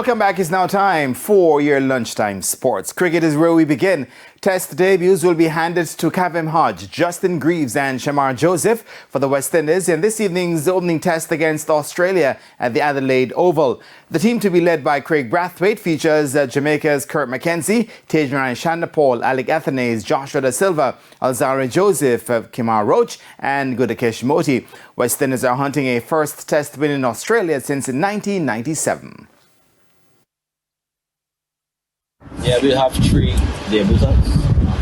Welcome back. It's now time for your lunchtime sports. Cricket is where we begin. Test debuts will be handed to Kavem Hodge, Justin Greaves and Shamar Joseph for the West Indies in this evening's opening test against Australia at the Adelaide Oval. The team to be led by Craig Brathwaite features Jamaica's Kurt McKenzie, Tejman Shandapol, Alec Athanaze, Joshua Da Silva, Alzarri Joseph, Kimar Roach and Gudakesh Moti. West Indies are hunting a first test win in Australia since 1997. Yeah, we'll have 3 debutants.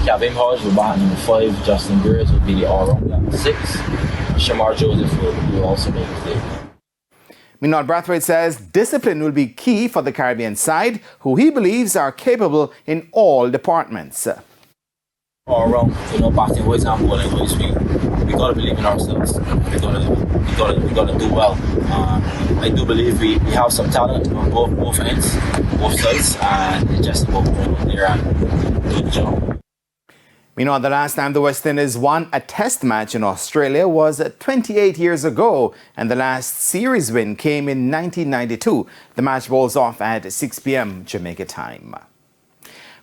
Kavem Hodge will bat number 5, Justin Greaves will be the all-rounder at 6, Shamar Joseph will also make his debut. Meanwhile, Brathwaite says discipline will be key for the Caribbean side, who he believes are capable in all departments. All around, batting wise and bowling wise, we gotta believe in ourselves. We gotta do well. I do believe we have some talent on both ends, both sides, and it's just about going out there and doing the job. Meanwhile, the last time the West Indies won a test match in Australia was 28 years ago, and the last series win came in 1992. The match bowls off at 6 p.m. Jamaica time.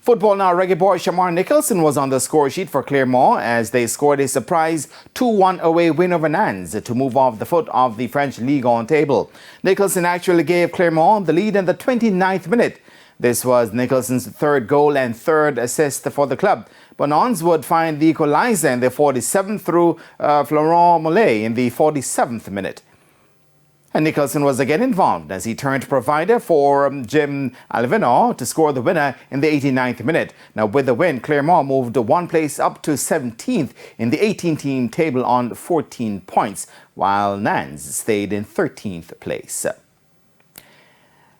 Football now, Reggae boy Shamar Nicholson was on the score sheet for Clermont as they scored a surprise 2-1 away win over Nantes to move off the foot of the French Ligue 1 table. Nicholson actually gave Clermont the lead in the 29th minute. This was Nicholson's third goal and third assist for the club. But Nantes would find the equaliser in the 47th through Florent Mollet in the 47th minute. And Nicholson was again involved as he turned provider for Jim Alvinor to score the winner in the 89th minute. Now, with the win, Clermont moved 1 place up to 17th in the 18-team table on 14 points, while Nantes stayed in 13th place.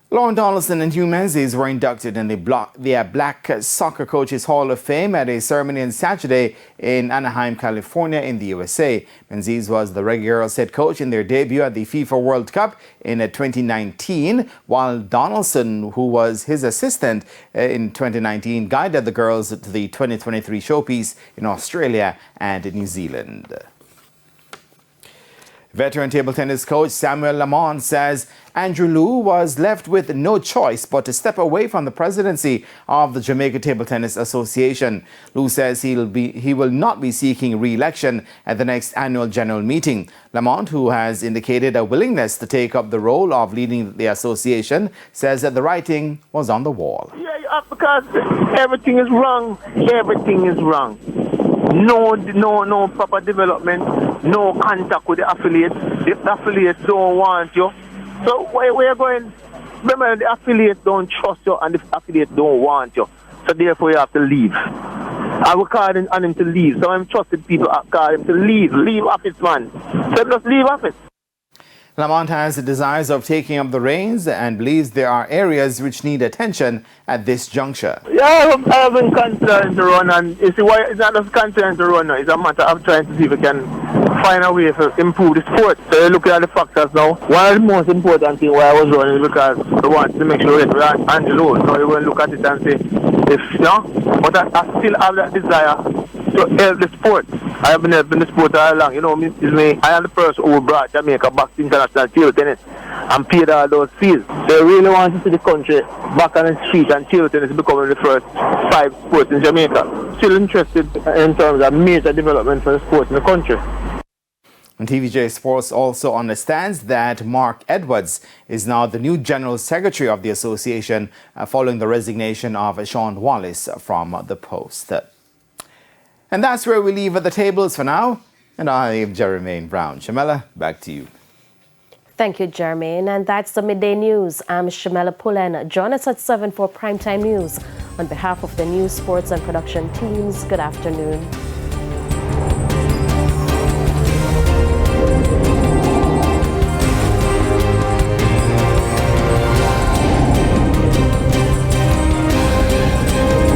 Lauren Donaldson and Hugh Menzies were inducted in the Black Soccer Coaches Hall of Fame at a ceremony on Saturday in Anaheim, California in the USA. Menzies was the Reggae Girls head coach in their debut at the FIFA World Cup in 2019, while Donaldson, who was his assistant in 2019, guided the girls to the 2023 showpiece in Australia and New Zealand. Veteran table tennis coach Samuel Lamont says Andrew Liu was left with no choice but to step away from the presidency of the Jamaica Table Tennis Association. Liu says he will not be seeking re-election at the next annual general meeting. Lamont, who has indicated a willingness to take up the role of leading the association, says that the writing was on the wall. Yeah, because everything is wrong. Everything is wrong. No proper development, no contact with the affiliates. If the affiliates don't want you, so where are you going? Remember, the affiliates don't trust you and the affiliates don't want you. So therefore you have to leave. I will call on him to leave. So I'm trusted people call him to leave. Leave office, man. So just leave office. Lamont has the desires of taking up the reins and believes there are areas which need attention at this juncture. Yeah, I have been considering to run, and you see why it's not just considering to run now. It's a matter of trying to see if we can find a way to improve the sport. So you're looking at the factors now. One of the most important things why I was running is because I wanted to make sure it's Angelo. So you will look at it and say, but I still have that desire to help the sport. I have been helping the sport all along. I am the person who brought Jamaica back to international table tennis and paid all those fees. They really want to see the country back on its feet and table tennis becoming the first 5 sports in Jamaica. Still interested in terms of major development for the sport in the country. And TVJ Sports also understands that Mark Edwards is now the new General Secretary of the association following the resignation of Sean Wallace from the post. And that's where we leave the tables for now. And I am Jermaine Brown. Shamela, back to you. Thank you, Jermaine. And that's the Midday News. I'm Shamela Pullen. Join us at 7 for Primetime News. On behalf of the news, sports and production teams, good afternoon.